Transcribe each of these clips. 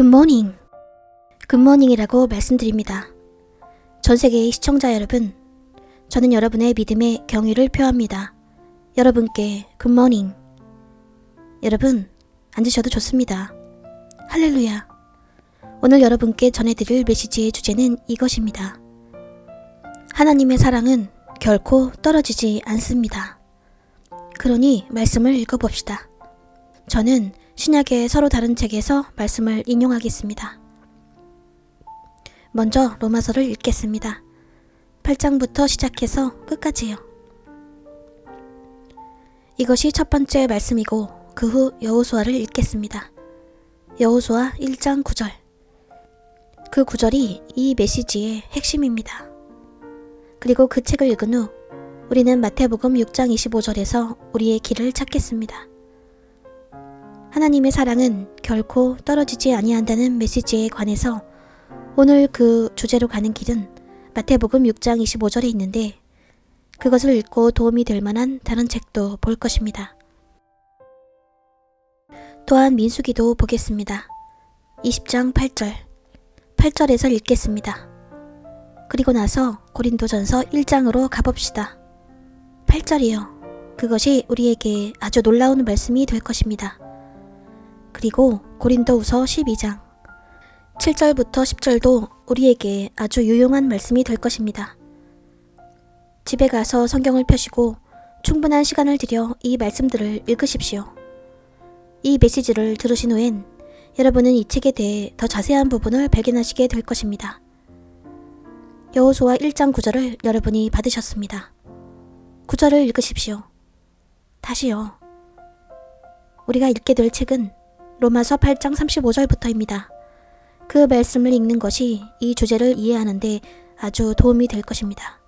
굿모닝! 굿모닝이라고 말씀드립니다. 전 세계의 시청자 여러분, 저는 여러분의 믿음에 경의를 표합니다. 여러분께 굿모닝! 여러분, 앉으셔도 좋습니다. 할렐루야! 오늘 여러분께 전해드릴 메시지의 주제는 이것입니다. 하나님의 사랑은 결코 떨어지지 않습니다. 그러니 말씀을 읽어봅시다. 저는 신약의 서로 다른 책에서 말씀을 인용하겠습니다. 먼저 로마서를 읽겠습니다. 8장부터 시작해서 끝까지요. 이것이 첫 번째 말씀이고 그 후 여호수아를 읽겠습니다. 여호수아 1장 9절. 그 구절이 이 메시지의 핵심입니다. 그리고 그 책을 읽은 후 우리는 마태복음 6장 25절에서 우리의 길을 찾겠습니다. 하나님의 사랑은 결코 떨어지지 아니한다는 메시지에 관해서 오늘 그 주제로 가는 길은 마태복음 6장 25절에 있는데 그것을 읽고 도움이 될 만한 다른 책도 볼 것입니다. 또한 민수기도 보겠습니다. 20장 8절, 8절에서 읽겠습니다. 그리고 나서 고린도전서 1장으로 가봅시다. 8절이요. 그것이 우리에게 아주 놀라운 말씀이 될 것입니다. 그리고 고린도후서 12장 7절부터 10절도 우리에게 아주 유용한 말씀이 될 것입니다. 집에 가서 성경을 펴시고 충분한 시간을 들여 이 말씀들을 읽으십시오. 이 메시지를 들으신 후엔 여러분은 이 책에 대해 더 자세한 부분을 발견하시게 될 것입니다. 여호수아 1장 9절을 여러분이 받으셨습니다. 9절을 읽으십시오. 다시요. 우리가 읽게 될 책은 로마서 8장 35절부터입니다. 그 말씀을 읽는 것이 이 주제를 이해하는데 아주 도움이 될 것입니다.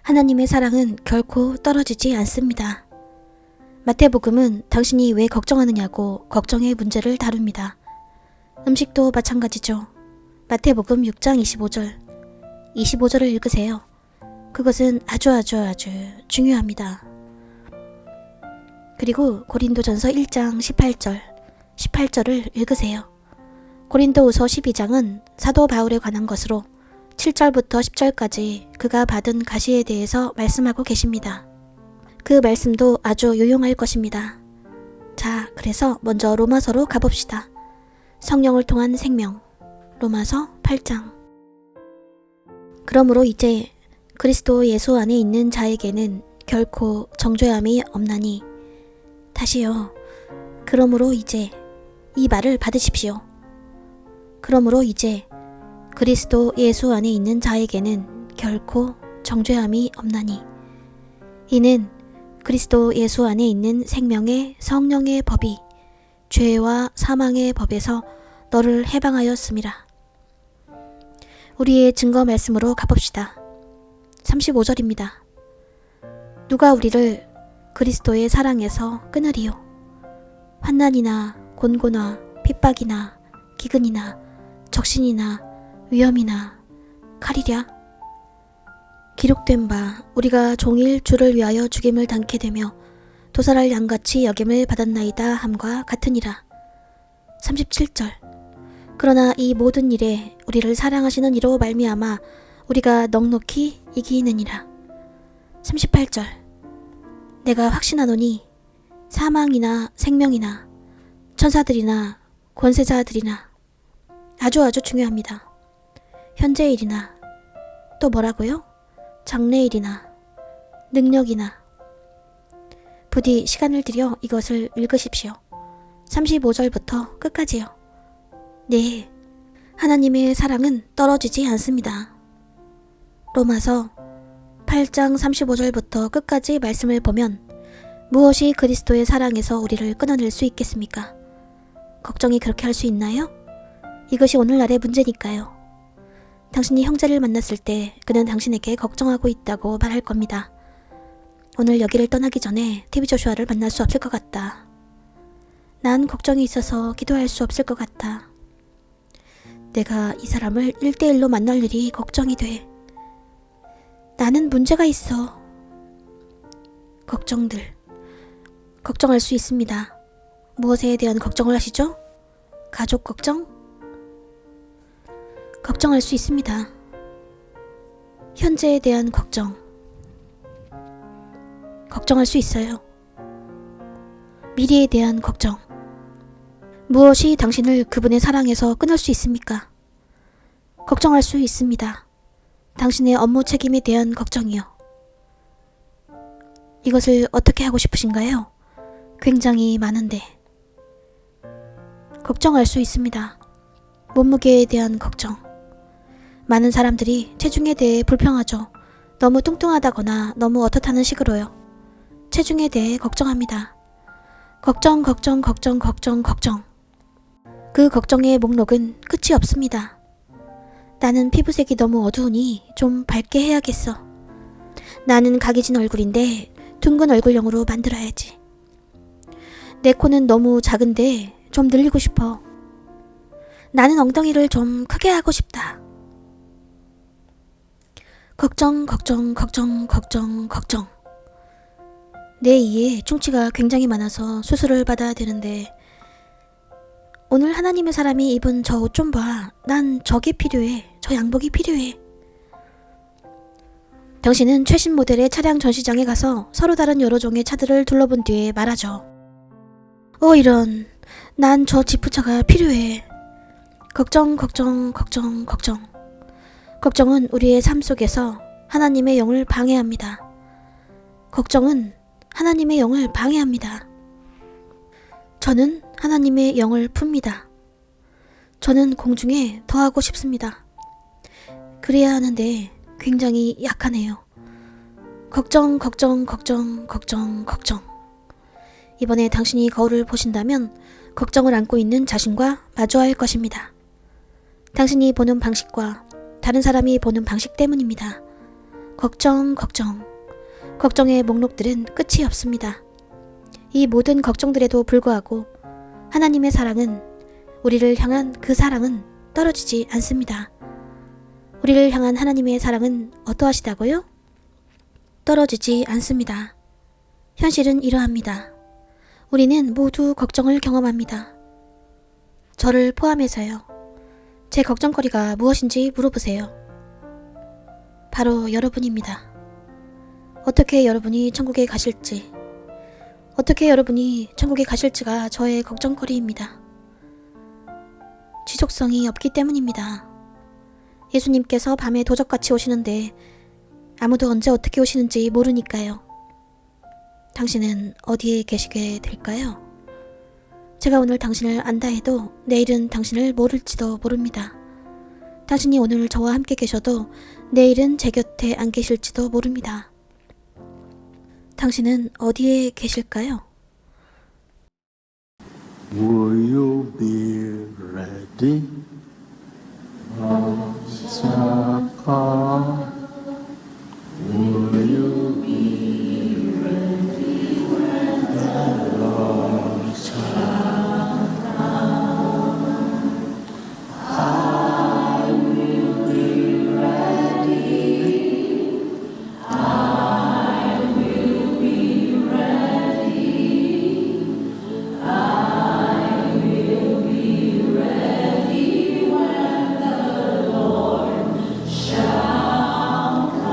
하나님의 사랑은 결코 떨어지지 않습니다. 마태복음은 당신이 왜 걱정하느냐고 걱정의 문제를 다룹니다. 음식도 마찬가지죠. 마태복음 6장 25절을 읽으세요. 그것은 아주 중요합니다. 그리고 고린도전서 1장 18절을 읽으세요. 고린도후서 12장은 사도 바울에 관한 것으로 7절부터 10절까지 그가 받은 가시에 대해서 말씀하고 계십니다. 그 말씀도 아주 유용할 것입니다. 자, 그래서 먼저 로마서로 가봅시다. 성령을 통한 생명, 로마서 8장. 그러므로 이제 그리스도 예수 안에 있는 자에게는 결코 정죄함이 없나니. 다시요. 그러므로 이제 이 말을 받으십시오. 그러므로 이제 그리스도 예수 안에 있는 자에게는 결코 정죄함이 없나니. 이는 그리스도 예수 안에 있는 생명의 성령의 법이 죄와 사망의 법에서 너를 해방하였음이라. 우리의 증거 말씀으로 가봅시다. 35절입니다. 누가 우리를 그리스도의 사랑에서 끊으리요? 환난이나 곤고나 핍박이나 기근이나 적신이나 위험이나 칼이랴. 기록된 바 우리가 종일 주를 위하여 죽임을 당케 되며 도살할 양같이 여김을 받았나이다 함과 같으니라. 37절. 그러나 이 모든 일에 우리를 사랑하시는 이로 말미암아 우리가 넉넉히 이기느니라. 38절. 내가 확신하노니 사망이나 생명이나 천사들이나 권세자들이나 아주 중요합니다. 현재 일이나 또 뭐라고요? 장래일이나 능력이나 부디 시간을 들여 이것을 읽으십시오. 35절부터 끝까지요. 네, 하나님의 사랑은 떨어지지 않습니다. 로마서 8장 35절부터 끝까지 말씀을 보면 무엇이 그리스도의 사랑에서 우리를 끊어낼 수 있겠습니까? 걱정이 그렇게 할 수 있나요? 이것이 오늘날의 문제니까요. 당신이 형제를 만났을 때 그는 당신에게 걱정하고 있다고 말할 겁니다. 오늘 여기를 떠나기 전에 TV 조슈아를 만날 수 없을 것 같다. 난 걱정이 있어서 기도할 수 없을 것 같다. 내가 이 사람을 1대1로 만날 일이 걱정이 돼. 나는 문제가 있어. 걱정할 수 있습니다. 무엇에 대한 걱정을 하시죠? 가족 걱정? 걱정할 수 있습니다. 현재에 대한 걱정할 수 있어요. 미래에 대한 걱정. 무엇이 당신을 그분의 사랑에서 끊을 수 있습니까? 걱정할 수 있습니다. 당신의 업무 책임에 대한 걱정이요. 이것을 어떻게 하고 싶으신가요? 굉장히 많은데. 걱정할 수 있습니다. 몸무게에 대한 걱정. 많은 사람들이 체중에 대해 불평하죠. 너무 뚱뚱하다거나 너무 어떻다는 식으로요. 체중에 대해 걱정합니다. 걱정. 그 걱정의 목록은 끝이 없습니다. 나는 피부색이 너무 어두우니 좀 밝게 해야겠어. 나는 각이 진 얼굴인데 둥근 얼굴형으로 만들어야지. 내 코는 너무 작은데 좀 늘리고 싶어. 나는 엉덩이를 좀 크게 하고 싶다. 걱정. 내 이에 충치가 굉장히 많아서 수술을 받아야 되는데 오늘 하나님의 사람이 입은 저 옷 좀 봐. 난 저게 필요해. 저 양복이 필요해. 당신은 최신 모델의 차량 전시장에 가서 서로 다른 여러 종의 차들을 둘러본 뒤에 말하죠. 이런. 난 저 지프차가 필요해. 걱정. 걱정은 우리의 삶 속에서 하나님의 영을 방해합니다. 걱정은 하나님의 영을 방해합니다. 저는 하나님의 영을 풉니다. 저는 공중에 더하고 싶습니다. 그래야 하는데 굉장히 약하네요. 걱정. 이번에 당신이 거울을 보신다면 걱정을 안고 있는 자신과 마주할 것입니다. 당신이 보는 방식과 다른 사람이 보는 방식 때문입니다. 걱정의 목록들은 끝이 없습니다. 이 모든 걱정들에도 불구하고 하나님의 사랑은, 우리를 향한 그 사랑은 떨어지지 않습니다. 우리를 향한 하나님의 사랑은 어떠하시다고요? 떨어지지 않습니다. 현실은 이러합니다. 우리는 모두 걱정을 경험합니다. 저를 포함해서요. 제 걱정거리가 무엇인지 물어보세요. 바로 여러분입니다. 어떻게 여러분이 천국에 가실지, 어떻게 여러분이 천국에 가실지가 저의 걱정거리입니다. 지속성이 없기 때문입니다. 예수님께서 밤에 도적같이 오시는데 아무도 언제 어떻게 오시는지 모르니까요. 당신은 어디에 계시게 될까요? 제가 오늘 당신을 안다 해도 내일은 당신을 모를지도 모릅니다. 당신이 오늘 저와 함께 계셔도 내일은 제 곁에 안 계실지도 모릅니다. 당신은 어디에 계실까요? Will you be ready? 잠깐. Will you be ready when the Lord shall come? I will be ready. I will be ready. I will be ready when the Lord shall come.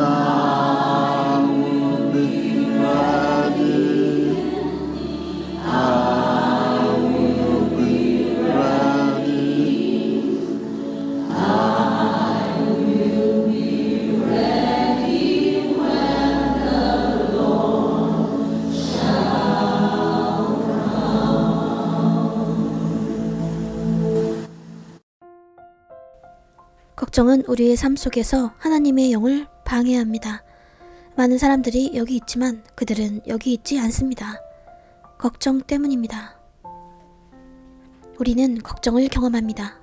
I will be ready. I will be ready. I will be ready when the Lord shall come. 걱정은 우리의 삶 속에서 하나님의 영을 방해합니다. 많은 사람들이 여기 있지만 그들은 여기 있지 않습니다. 걱정 때문입니다. 우리는 걱정을 경험합니다.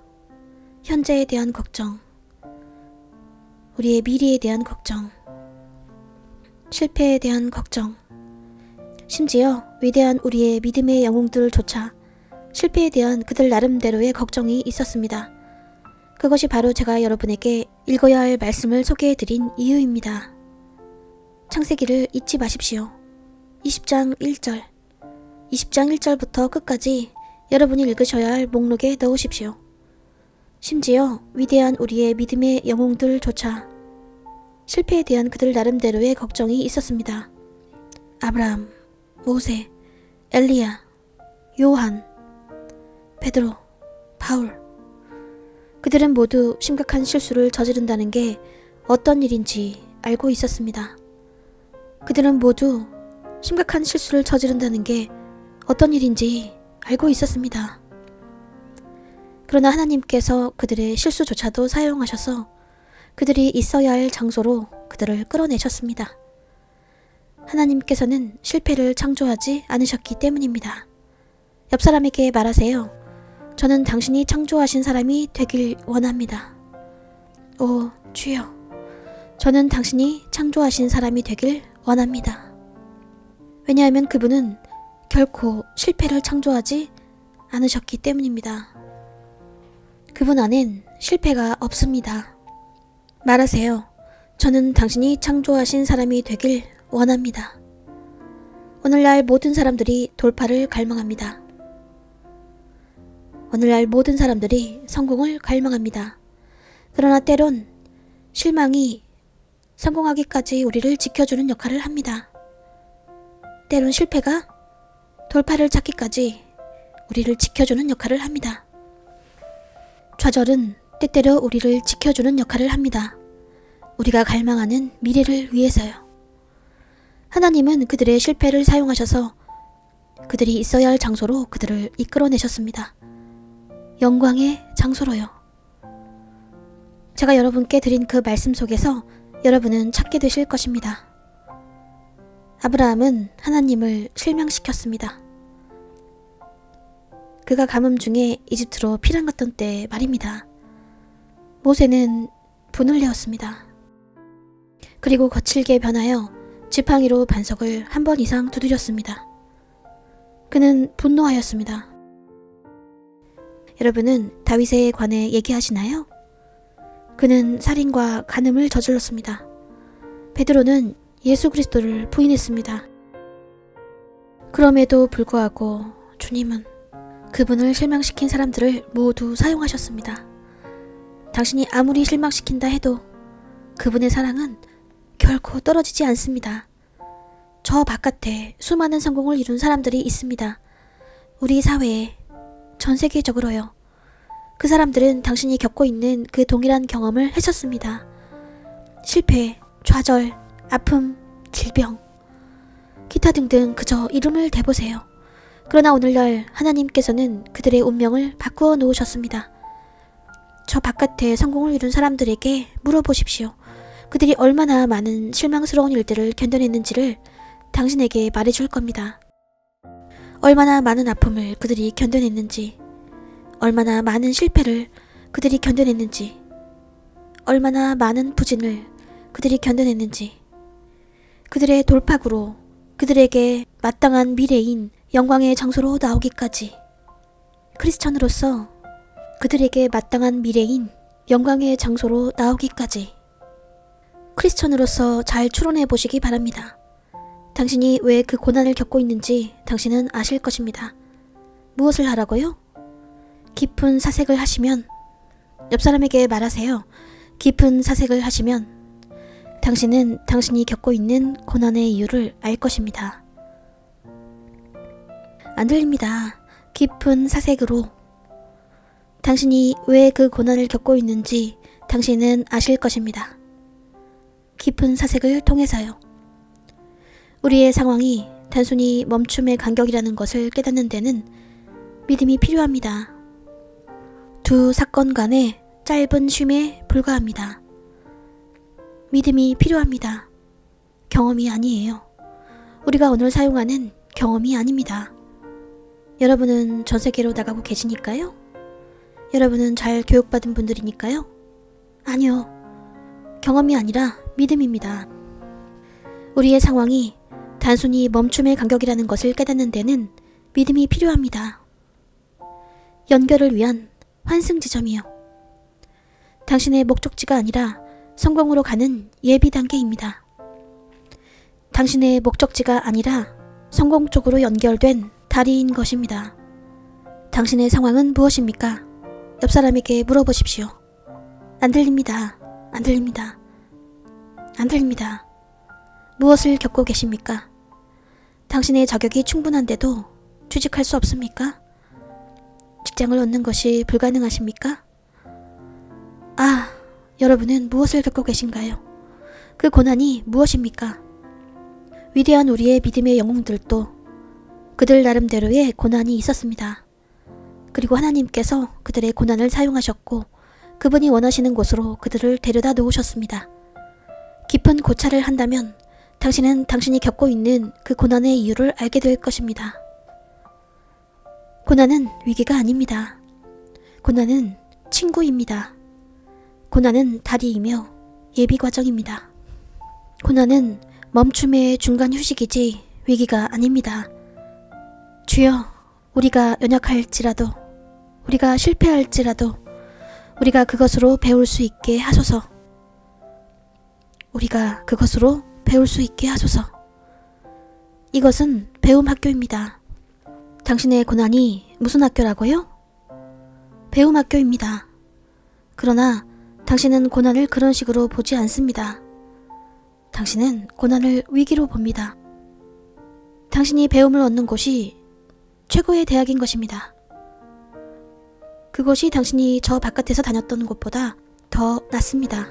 현재에 대한 걱정, 우리의 미래에 대한 걱정, 실패에 대한 걱정, 심지어 위대한 우리의 믿음의 영웅들조차 실패에 대한 그들 나름대로의 걱정이 있었습니다. 그것이 바로 제가 여러분에게 읽어야 할 말씀을 소개해드린 이유입니다. 창세기를 잊지 마십시오. 20장 1절. 20장 1절부터 끝까지 여러분이 읽으셔야 할 목록에 넣으십시오. 심지어 위대한 우리의 믿음의 영웅들조차 실패에 대한 그들 나름대로의 걱정이 있었습니다. 아브라함, 모세, 엘리야, 요한, 베드로, 바울. 그들은 모두 심각한 실수를 저지른다는 게 어떤 일인지 알고 있었습니다. 그들은 모두 심각한 실수를 저지른다는 게 어떤 일인지 알고 있었습니다. 그러나 하나님께서 그들의 실수조차도 사용하셔서 그들이 있어야 할 장소로 그들을 끌어내셨습니다. 하나님께서는 실패를 창조하지 않으셨기 때문입니다. 옆 사람에게 말하세요. 저는 당신이 창조하신 사람이 되길 원합니다. 오 주여, 저는 당신이 창조하신 사람이 되길 원합니다. 왜냐하면 그분은 결코 실패를 창조하지 않으셨기 때문입니다. 그분 안엔 실패가 없습니다. 말하세요. 저는 당신이 창조하신 사람이 되길 원합니다. 오늘날 모든 사람들이 돌파를 갈망합니다. 오늘날 모든 사람들이 성공을 갈망합니다. 그러나 때론 실망이 성공하기까지 우리를 지켜주는 역할을 합니다. 때론 실패가 돌파를 찾기까지 우리를 지켜주는 역할을 합니다. 좌절은 때때로 우리를 지켜주는 역할을 합니다. 우리가 갈망하는 미래를 위해서요. 하나님은 그들의 실패를 사용하셔서 그들이 있어야 할 장소로 그들을 이끌어내셨습니다. 영광의 장소로요. 제가 여러분께 드린 그 말씀 속에서 여러분은 찾게 되실 것입니다. 아브라함은 하나님을 실망시켰습니다. 그가 가뭄 중에 이집트로 피난 갔던 때 말입니다. 모세는 분을 내었습니다. 그리고 거칠게 변하여 지팡이로 반석을 한 번 이상 두드렸습니다. 그는 분노하였습니다. 여러분은 다윗에 관해 얘기하시나요? 그는 살인과 간음을 저질렀습니다. 베드로는 예수 그리스도를 부인했습니다. 그럼에도 불구하고 주님은 그분을 실망시킨 사람들을 모두 사용하셨습니다. 당신이 아무리 실망시킨다 해도 그분의 사랑은 결코 떨어지지 않습니다. 저 바깥에 수많은 성공을 이룬 사람들이 있습니다. 우리 사회에, 전 세계적으로요. 그 사람들은 당신이 겪고 있는 그 동일한 경험을 했었습니다. 실패, 좌절, 아픔, 질병, 기타 등등 그저 이름을 대보세요. 그러나 오늘날 하나님께서는 그들의 운명을 바꾸어 놓으셨습니다. 저 바깥에 성공을 이룬 사람들에게 물어보십시오. 그들이 얼마나 많은 실망스러운 일들을 견뎌냈는지를 당신에게 말해줄 겁니다. 얼마나 많은 아픔을 그들이 견뎌냈는지, 얼마나 많은 실패를 그들이 견뎌냈는지, 얼마나 많은 부진을 그들이 견뎌냈는지, 그들의 돌파구로 그들에게 마땅한 미래인 영광의 장소로 나오기까지, 크리스천으로서 그들에게 마땅한 미래인 영광의 장소로 나오기까지 크리스천으로서 잘 추론해 보시기 바랍니다. 당신이 왜 그 고난을 겪고 있는지 당신은 아실 것입니다. 무엇을 하라고요? 깊은 사색을 하시면, 옆 사람에게 말하세요. 깊은 사색을 하시면 당신은 당신이 겪고 있는 고난의 이유를 알 것입니다. 안 들립니다. 깊은 사색으로 당신이 왜 그 고난을 겪고 있는지 당신은 아실 것입니다. 깊은 사색을 통해서요. 우리의 상황이 단순히 멈춤의 간격이라는 것을 깨닫는 데는 믿음이 필요합니다. 두 사건 간의 짧은 쉼에 불과합니다. 믿음이 필요합니다. 경험이 아니에요. 우리가 오늘 사용하는 경험이 아닙니다. 여러분은 전 세계로 나가고 계시니까요? 여러분은 잘 교육받은 분들이니까요? 아니요. 경험이 아니라 믿음입니다. 우리의 상황이 단순히 멈춤의 간격이라는 것을 깨닫는 데는 믿음이 필요합니다. 연결을 위한 환승 지점이요. 당신의 목적지가 아니라 성공으로 가는 예비 단계입니다. 당신의 목적지가 아니라 성공 쪽으로 연결된 다리인 것입니다. 당신의 상황은 무엇입니까? 옆 사람에게 물어보십시오. 안 들립니다. 안 들립니다. 안 들립니다. 무엇을 겪고 계십니까? 당신의 자격이 충분한데도 취직할 수 없습니까? 직장을 얻는 것이 불가능하십니까? 아, 여러분은 무엇을 겪고 계신가요? 그 고난이 무엇입니까? 위대한 우리의 믿음의 영웅들도 그들 나름대로의 고난이 있었습니다. 그리고 하나님께서 그들의 고난을 사용하셨고 그분이 원하시는 곳으로 그들을 데려다 놓으셨습니다. 깊은 고찰을 한다면 당신은 당신이 겪고 있는 그 고난의 이유를 알게 될 것입니다. 고난은 위기가 아닙니다. 고난은 친구입니다. 고난은 다리이며 예비 과정입니다. 고난은 멈춤의 중간 휴식이지 위기가 아닙니다. 주여, 우리가 연약할지라도, 우리가 실패할지라도 우리가 그것으로 배울 수 있게 하소서. 우리가 그것으로 배울 수 있게 하소서. 이것은 배움 학교입니다. 당신의 고난이 무슨 학교라고요? 배움 학교입니다. 그러나 당신은 고난을 그런 식으로 보지 않습니다. 당신은 고난을 위기로 봅니다. 당신이 배움을 얻는 곳이 최고의 대학인 것입니다. 그곳이 당신이 저 바깥에서 다녔던 곳보다 더 낫습니다.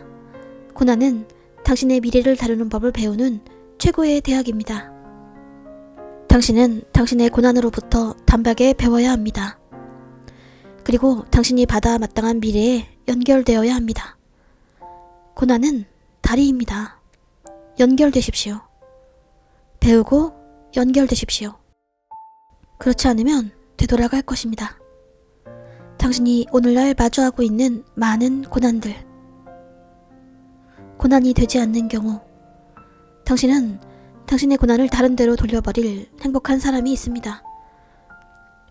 고난은 당신의 미래를 다루는 법을 배우는 최고의 대학입니다. 당신은 당신의 고난으로부터 단박에 배워야 합니다. 그리고 당신이 받아 마땅한 미래에 연결되어야 합니다. 고난은 다리입니다. 연결되십시오. 배우고 연결되십시오. 그렇지 않으면 되돌아갈 것입니다. 당신이 오늘날 마주하고 있는 많은 고난들, 고난이 되지 않는 경우 당신은 당신의 고난을 다른 데로 돌려버릴 행복한 사람이 있습니다.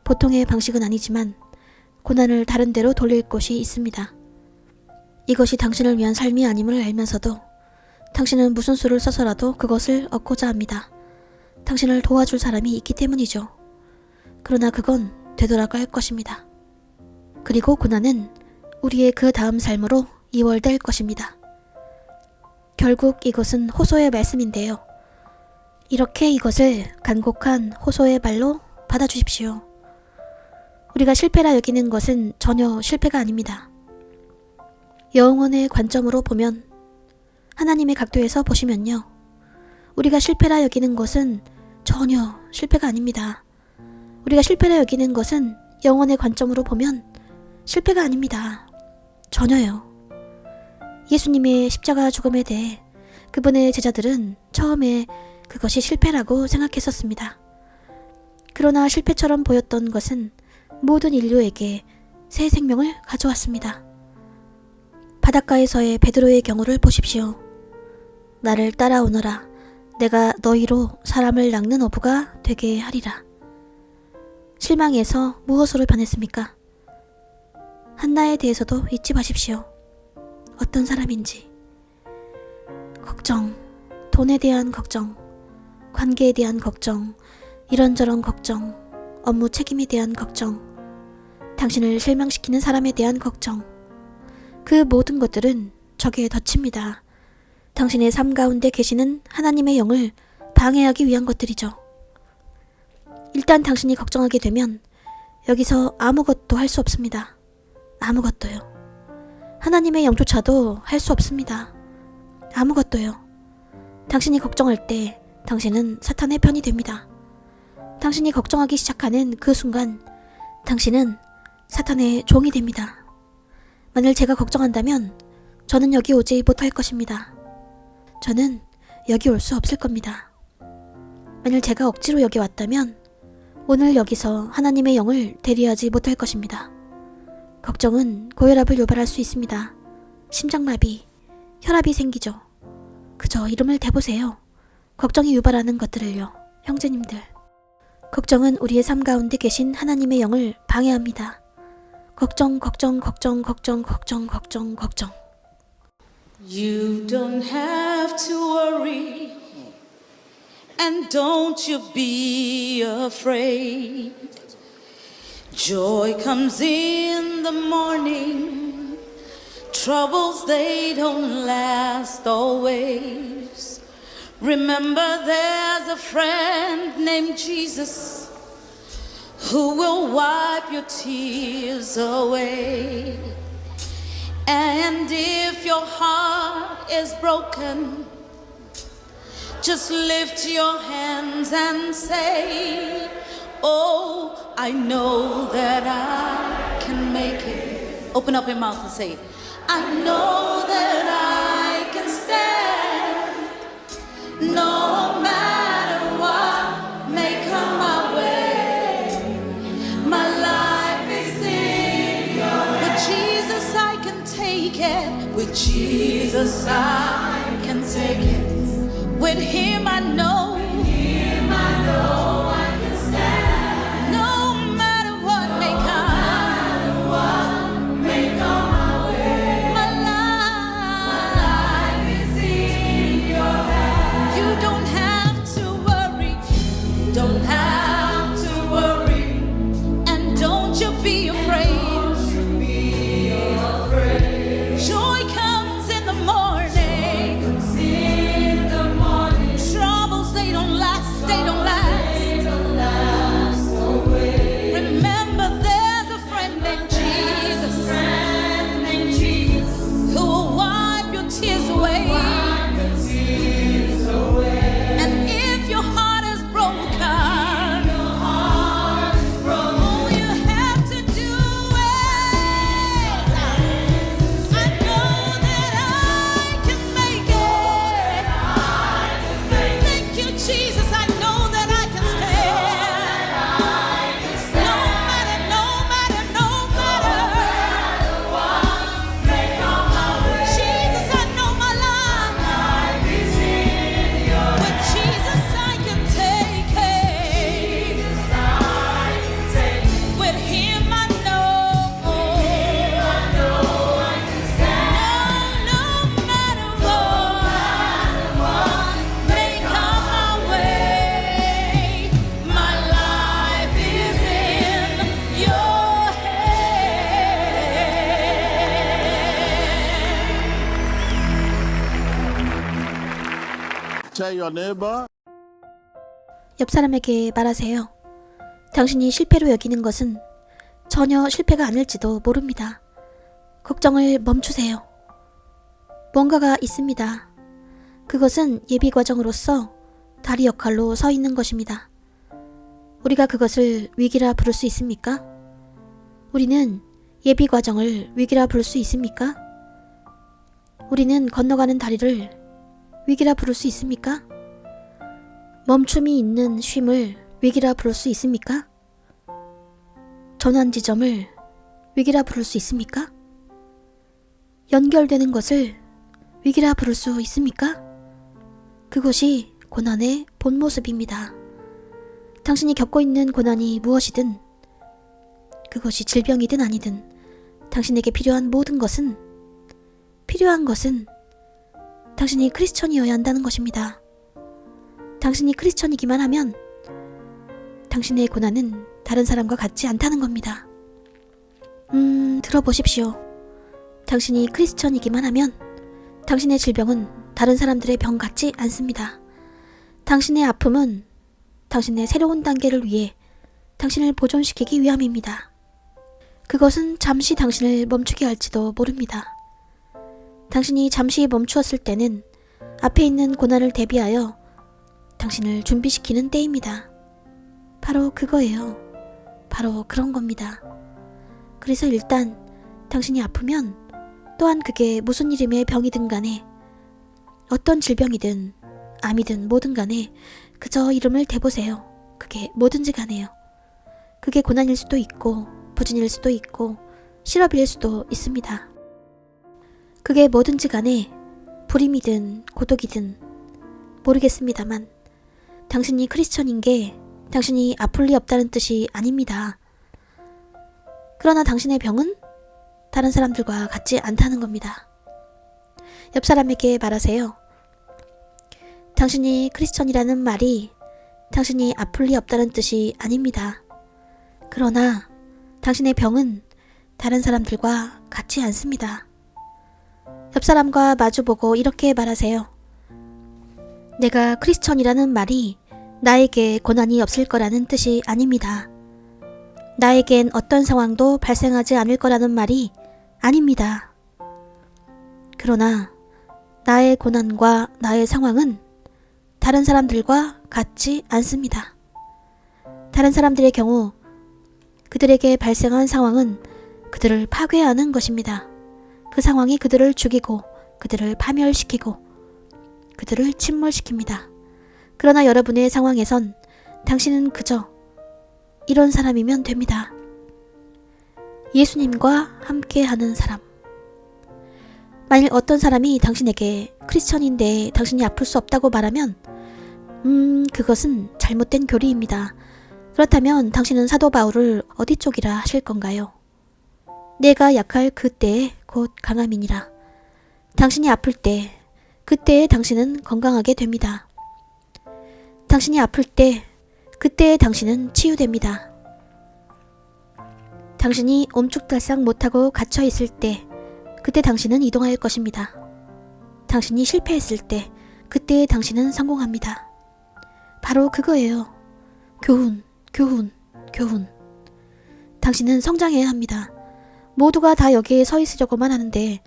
보통의 방식은 아니지만 고난을 다른 데로 돌릴 곳이 있습니다. 이것이 당신을 위한 삶이 아님을 알면서도 당신은 무슨 수를 써서라도 그것을 얻고자 합니다. 당신을 도와줄 사람이 있기 때문이죠. 그러나 그건 되돌아갈 것입니다. 그리고 고난은 우리의 그 다음 삶으로 이월될 것입니다. 결국 이것은 호소의 말씀인데요. 이렇게 이것을 간곡한 호소의 말로 받아주십시오. 우리가 실패라 여기는 것은 전혀 실패가 아닙니다. 영혼의 관점으로 보면, 하나님의 각도에서 보시면요, 우리가 실패라 여기는 것은 전혀 실패가 아닙니다. 우리가 실패라 여기는 것은 영혼의 관점으로 보면 실패가 아닙니다. 전혀요. 예수님의 십자가 죽음에 대해 그분의 제자들은 처음에 그것이 실패라고 생각했었습니다. 그러나 실패처럼 보였던 것은 모든 인류에게 새 생명을 가져왔습니다. 바닷가에서의 베드로의 경우를 보십시오. 나를 따라오너라. 내가 너희로 사람을 낚는 어부가 되게 하리라. 실망해서 무엇으로 변했습니까? 한나에 대해서도 잊지 마십시오. 어떤 사람인지. 걱정, 돈에 대한 걱정, 관계에 대한 걱정, 이런저런 걱정, 업무 책임에 대한 걱정, 당신을 실망시키는 사람에 대한 걱정, 그 모든 것들은 적에 덫입니다. 당신의 삶 가운데 계시는 하나님의 영을 방해하기 위한 것들이죠. 일단 당신이 걱정하게 되면 여기서 아무것도 할 수 없습니다. 아무것도요. 하나님의 영조차도 할 수 없습니다. 아무것도요. 당신이 걱정할 때 당신은 사탄의 편이 됩니다. 당신이 걱정하기 시작하는 그 순간 당신은 사탄의 종이 됩니다. 만일 제가 걱정한다면 저는 여기 오지 못할 것입니다. 저는 여기 올 수 없을 겁니다. 만일 제가 억지로 여기 왔다면 오늘 여기서 하나님의 영을 대리하지 못할 것입니다. 걱정은 고혈압을 유발할 수 있습니다. 심장마비, 혈압이 생기죠. 그저 이름을 대보세요. 걱정이 유발하는 것들을요. 형제님들. 걱정은 우리의 삶 가운데 계신 하나님의 영을 방해합니다. 걱정, 걱정, 걱정, 걱정, 걱정, 걱정, 걱정. You don't have to worry, and don't you be afraid. Joy comes in the morning. Troubles, they don't last always. Remember, there's a friend named Jesus who will wipe your tears away. And if your heart is broken, just lift your hands and say, oh, I know that I can make it. Open up your mouth and say, I know that I can stand, no matter what may come my way. My life is in your hands. With Jesus I can take it. With Jesus I can take it. With Him I know. With Him I know I can stand. No matter what may come my way. My life is in your hands. You don't have to worry. Don't have to worry. And don't you be afraid. Joy comes in the morning. Troubles, they don't last, they don't last. Remember, there's a friend named Jesus, who will wipe your tears away. And if your heart is broken, all you have to do is, I know that I can make it. Thank you, Jesus. I know that I can stand. No matter, no matter, no matter what may come my way. Jesus, I know my life is in your hands. With Jesus I can take it. With Him I know. I can stand. No matter what may come my way. My life is in your hands. Tell your neighbor, 옆 사람에게 말하세요. 당신이 실패로 여기는 것은 전혀 실패가 아닐지도 모릅니다. 걱정을 멈추세요. 뭔가가 있습니다. 그것은 예비 과정으로서 다리 역할로 서 있는 것입니다. 우리가 그것을 위기라 부를 수 있습니까? 우리는 예비 과정을 위기라 부를 수 있습니까? 우리는 건너가는 다리를 위기라 부를 수 있습니까? 멈춤이 있는 쉼을 위기라 부를 수 있습니까? 전환 지점을 위기라 부를 수 있습니까? 연결되는 것을 위기라 부를 수 있습니까? 그것이 고난의 본 모습입니다. 당신이 겪고 있는 고난이 무엇이든, 그것이 질병이든 아니든, 당신에게 필요한 모든 것은, 필요한 것은 당신이 크리스천이어야 한다는 것입니다. 당신이 크리스천이기만 하면 당신의 고난은 다른 사람과 같지 않다는 겁니다. 들어보십시오. 당신이 크리스천이기만 하면 당신의 질병은 다른 사람들의 병 같지 않습니다. 당신의 아픔은 당신의 새로운 단계를 위해 당신을 보존시키기 위함입니다. 그것은 잠시 당신을 멈추게 할지도 모릅니다. 당신이 잠시 멈추었을 때는 앞에 있는 고난을 대비하여 당신을 준비시키는 때입니다. 바로 그거예요. 바로 그런 겁니다. 그래서 일단 당신이 아프면, 또한 그게 무슨 이름의 병이든 간에, 어떤 질병이든 암이든 뭐든 간에 그저 이름을 대보세요. 그게 뭐든지 간에요. 그게 고난일 수도 있고 부진일 수도 있고 실업일 수도 있습니다. 그게 뭐든지 간에 불임이든 고독이든 모르겠습니다만, 당신이 크리스천인 게 당신이 아플 리 없다는 뜻이 아닙니다. 그러나 당신의 병은 다른 사람들과 같지 않다는 겁니다. 옆 사람에게 말하세요. 당신이 크리스천이라는 말이 당신이 아플 리 없다는 뜻이 아닙니다. 그러나 당신의 병은 다른 사람들과 같지 않습니다. 옆 사람과 마주보고 이렇게 말하세요. 내가 크리스천이라는 말이 나에게 고난이 없을 거라는 뜻이 아닙니다. 나에겐 어떤 상황도 발생하지 않을 거라는 말이 아닙니다. 그러나 나의 고난과 나의 상황은 다른 사람들과 같지 않습니다. 다른 사람들의 경우 그들에게 발생한 상황은 그들을 파괴하는 것입니다. 그 상황이 그들을 죽이고 그들을 파멸시키고 그들을 침몰시킵니다. 그러나 여러분의 상황에선 당신은 그저 이런 사람이면 됩니다. 예수님과 함께하는 사람. 만일 어떤 사람이 당신에게 크리스천인데 당신이 아플 수 없다고 말하면 그것은 잘못된 교리입니다. 그렇다면 당신은 사도 바울을 어디 쪽이라 하실 건가요? 내가 약할 그때에 곧 강함이니라. 당신이 아플 때 그때에 당신은 건강하게 됩니다. 당신이 아플 때 그때에 당신은 치유됩니다. 당신이 옴쭉달싹 못하고 갇혀 있을 때 그때 당신은 이동할 것입니다. 당신이 실패했을 때 그때에 당신은 성공합니다. 바로 그거예요. 교훈. 당신은 성장해야 합니다. 모두가 다 여기에 서 있으려고만 하는데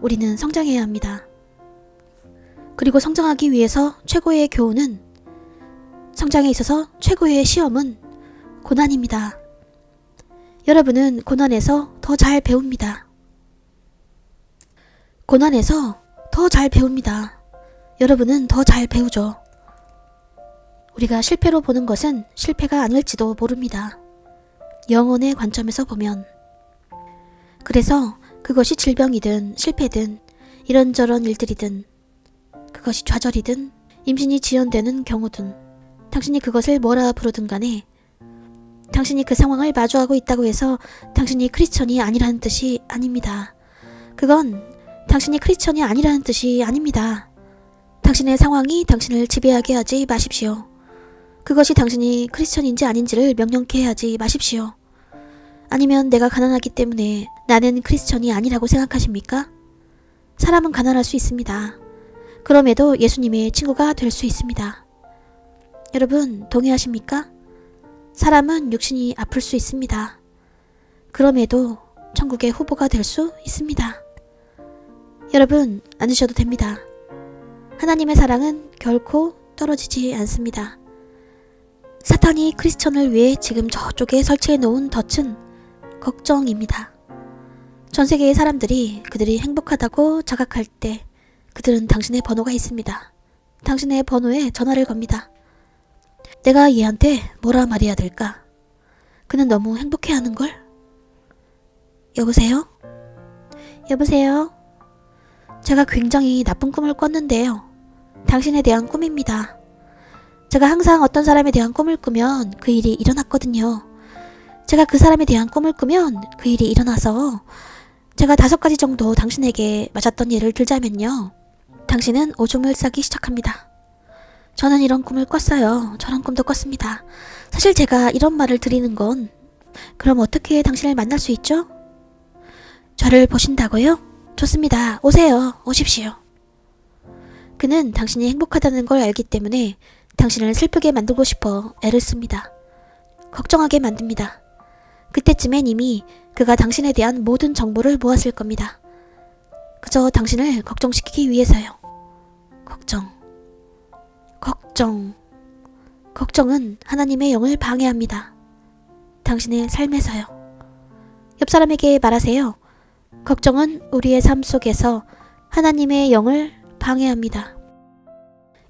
우리는 성장해야 합니다. 그리고 성장하기 위해서 최고의 교훈은, 성장에 있어서 최고의 시험은 고난입니다. 여러분은 고난에서 더 잘 배웁니다. 고난에서 더 잘 배웁니다. 여러분은 더 잘 배우죠. 우리가 실패로 보는 것은 실패가 아닐지도 모릅니다. 영혼의 관점에서 보면. 그래서 그것이 질병이든 실패든 이런저런 일들이든 그것이 좌절이든 임신이 지연되는 경우든 당신이 그것을 뭐라 부르든 간에 당신이 그 상황을 마주하고 있다고 해서 당신이 크리스천이 아니라는 뜻이 아닙니다. 그건 당신이 크리스천이 아니라는 뜻이 아닙니다. 당신의 상황이 당신을 지배하게 하지 마십시오. 그것이 당신이 크리스천인지 아닌지를 명령케 하지 마십시오. 아니면 내가 가난하기 때문에 나는 크리스천이 아니라고 생각하십니까? 사람은 가난할 수 있습니다. 그럼에도 예수님의 친구가 될 수 있습니다. 여러분, 동의하십니까? 사람은 육신이 아플 수 있습니다. 그럼에도 천국의 후보가 될 수 있습니다. 여러분, 앉으셔도 됩니다. 하나님의 사랑은 결코 떨어지지 않습니다. 사탄이 크리스천을 위해 지금 저쪽에 설치해 놓은 덫은 걱정입니다. 전 세계의 사람들이 그들이 행복하다고 자각할 때 그들은 당신의 번호가 있습니다. 당신의 번호에 전화를 겁니다. 내가 얘한테 뭐라 말해야 될까? 그는 너무 행복해하는걸? 여보세요? 여보세요? 제가 굉장히 나쁜 꿈을 꿨는데요. 당신에 대한 꿈입니다. 제가 항상 어떤 사람에 대한 꿈을 꾸면 그 일이 일어났거든요. 제가 그 사람에 대한 꿈을 꾸면 그 일이 일어나서 제가 5가지 정도 당신에게 맞았던 예를 들자면요. 당신은 오줌을 싸기 시작합니다. 저는 이런 꿈을 꿨어요. 저런 꿈도 꿨습니다. 사실 제가 이런 말을 드리는 건 그럼 어떻게 당신을 만날 수 있죠? 저를 보신다고요? 좋습니다. 오세요. 오십시오. 그는 당신이 행복하다는 걸 알기 때문에 당신을 슬프게 만들고 싶어 애를 씁니다. 걱정하게 만듭니다. 그때쯤엔 이미 그가 당신에 대한 모든 정보를 모았을 겁니다. 그저 당신을 걱정시키기 위해서요. 걱정은 하나님의 영을 방해합니다. 당신의 삶에서요. 옆 사람에게 말하세요. 걱정은 우리의 삶 속에서 하나님의 영을 방해합니다.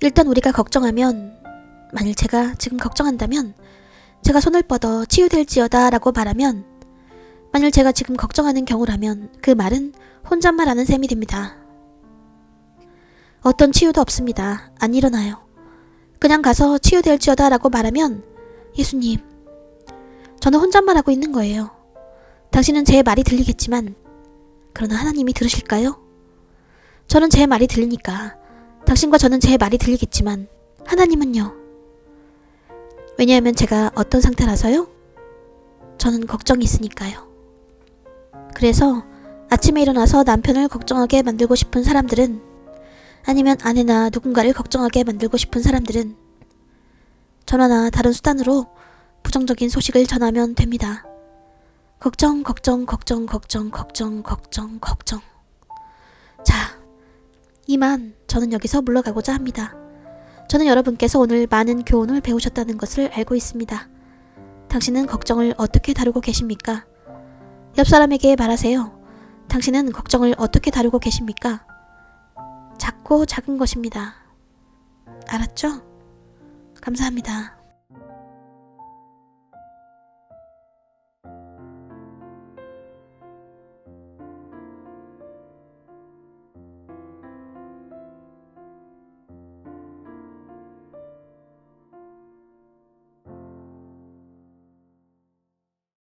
일단 우리가 걱정하면, 만일 제가 지금 걱정한다면 제가 손을 뻗어 치유될지어다 라고 말하면, 만일 제가 지금 걱정하는 경우라면 그 말은 혼잣말하는 셈이 됩니다. 어떤 치유도 없습니다. 안 일어나요. 그냥 가서 치유될지어다 라고 말하면, 예수님, 저는 혼잣말하고 있는 거예요. 당신은 제 말이 들리겠지만 그러나 하나님이 들으실까요? 저는 제 말이 들리니까 당신과 저는 제 말이 들리겠지만 하나님은요? 왜냐하면 제가 어떤 상태라서요? 저는 걱정이 있으니까요. 그래서 아침에 일어나서 남편을 걱정하게 만들고 싶은 사람들은, 아니면 아내나 누군가를 걱정하게 만들고 싶은 사람들은 전화나 다른 수단으로 부정적인 소식을 전하면 됩니다. 걱정, 걱정, 걱정, 걱정, 걱정, 걱정, 걱정. 자, 이만 저는 여기서 물러가고자 합니다. 저는 여러분께서 오늘 많은 교훈을 배우셨다는 것을 알고 있습니다. 당신은 걱정을 어떻게 다루고 계십니까? 옆 사람에게 말하세요. 당신은 걱정을 어떻게 다루고 계십니까? 작고 작은 것입니다. 알았죠? 감사합니다.